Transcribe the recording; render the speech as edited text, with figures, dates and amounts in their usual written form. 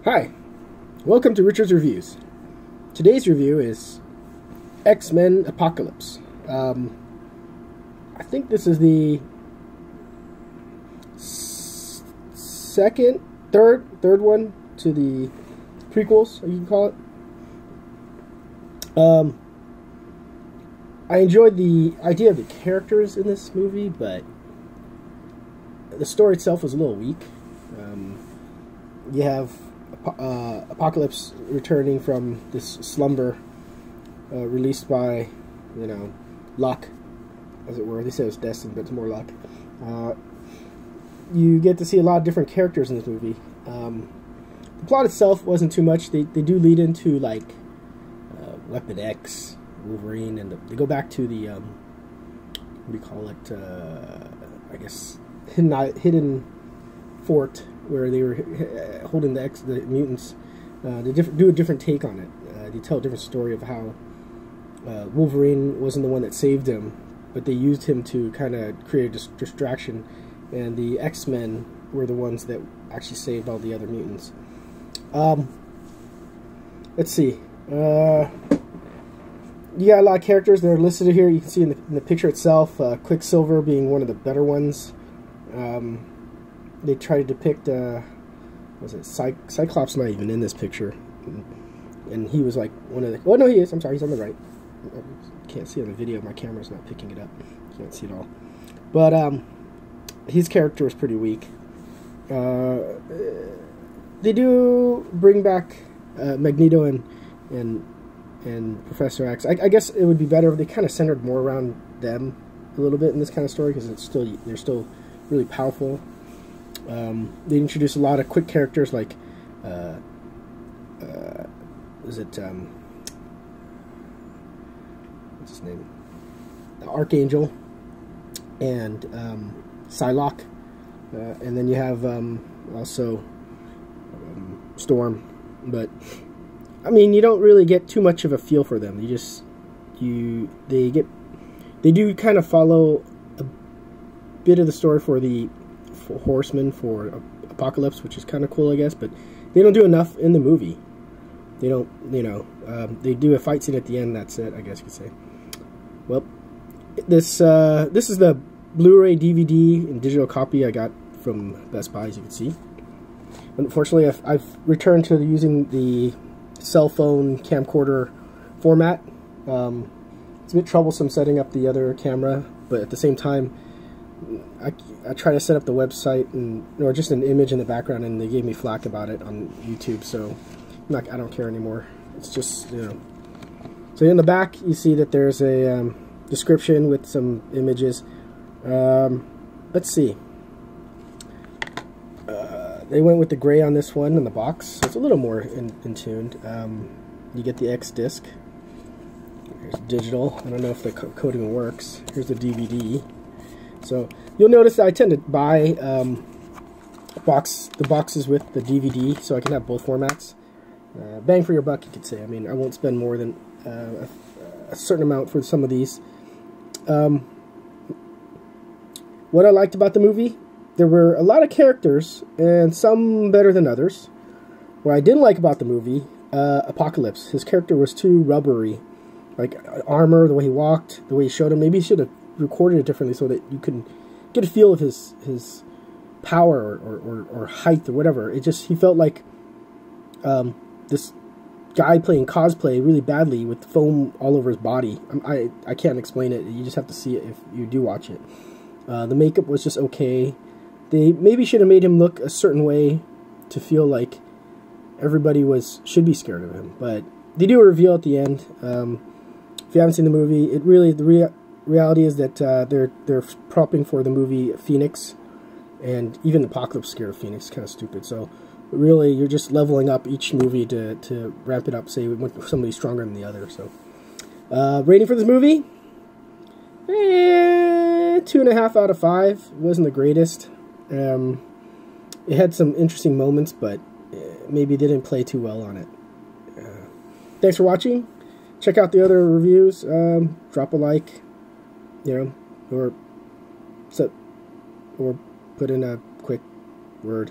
Hi, welcome to Richard's Reviews. Today's review is X-Men Apocalypse. I think this is the third one to the prequels, you can call it. I enjoyed the idea of the characters in this movie, but the story itself was a little weak. You have Apocalypse returning from this slumber released by, luck, as it were. They said it was destined, but it's more luck. You get to see a lot of different characters in this movie. The plot itself wasn't too much. They do lead into, like, Weapon X, Wolverine, and they go back to the, what do you call it, I guess, hidden fort where they were holding the mutants. They do a different take on it. They tell a different story of how Wolverine wasn't the one that saved him, but they used him to kind of create a distraction, and the X-Men were the ones that actually saved all the other mutants. Let's see. You got a lot of characters that are listed here. You can see in the picture itself, Quicksilver being one of the better ones. They try to depict, was it Cyclops? Not even in this picture, and he was like one of the. Oh no, he is. I'm sorry, he's on the right. I can't see on the video. My camera's not picking it up. Can't see it all. But his character is pretty weak. They do bring back Magneto and Professor X. I guess it would be better if they kind of centered more around them a little bit in this kind of story, because they're still really powerful. They introduce a lot of quick characters like what's his name? The Archangel and Psylocke, and then you have also Storm. But I mean, you don't really get too much of a feel for them. They do kind of follow a bit of the story for the Horsemen for Apocalypse, which is kind of cool, I guess, but they don't do enough in the movie. They don't, they do a fight scene at the end. That's it, I guess you could say. Well, this is the Blu-ray, DVD, and digital copy I got from Best Buy, as you can see. Unfortunately, I've returned to using the cell phone camcorder format. It's a bit troublesome setting up the other camera, but at the same time, I try to set up the website or just an image in the background, and they gave me flack about it on YouTube, so I don't care anymore. It's just, So in the back, you see that there's a description with some images. Let's see. They went with the gray on this one in the box, so it's a little more in tuned. You get the X disc. Here's digital. I don't know if the coding works. Here's the DVD. So you'll notice that I tend to buy the boxes with the DVD, so I can have both formats. Bang for your buck, you could say. I mean, I won't spend more than a certain amount for some of these. What I liked about the movie, there were a lot of characters, and some better than others. What I didn't like about the movie, Apocalypse, his character was too rubbery. Like armor, the way he walked, the way he showed him. Maybe he should have recorded it differently so that you can get a feel of his power or height or whatever. He felt like this guy playing cosplay really badly with foam all over his body. I can't explain it. You just have to see it if you do watch it. The makeup was just okay. They maybe should have made him look a certain way to feel like everybody should be scared of him. But they do a reveal at the end. If you haven't seen the movie, the reality is that they're propping for the movie Phoenix, and even Apocalypse scared of Phoenix. Kind of stupid. So really, you're just leveling up each movie to ramp it up. Say somebody stronger than the other. So rating for this movie, 2.5 out of 5. It wasn't the greatest. It had some interesting moments, but maybe they didn't play too well on it. Thanks for watching. Check out the other reviews. Drop a like, or put in a quick word.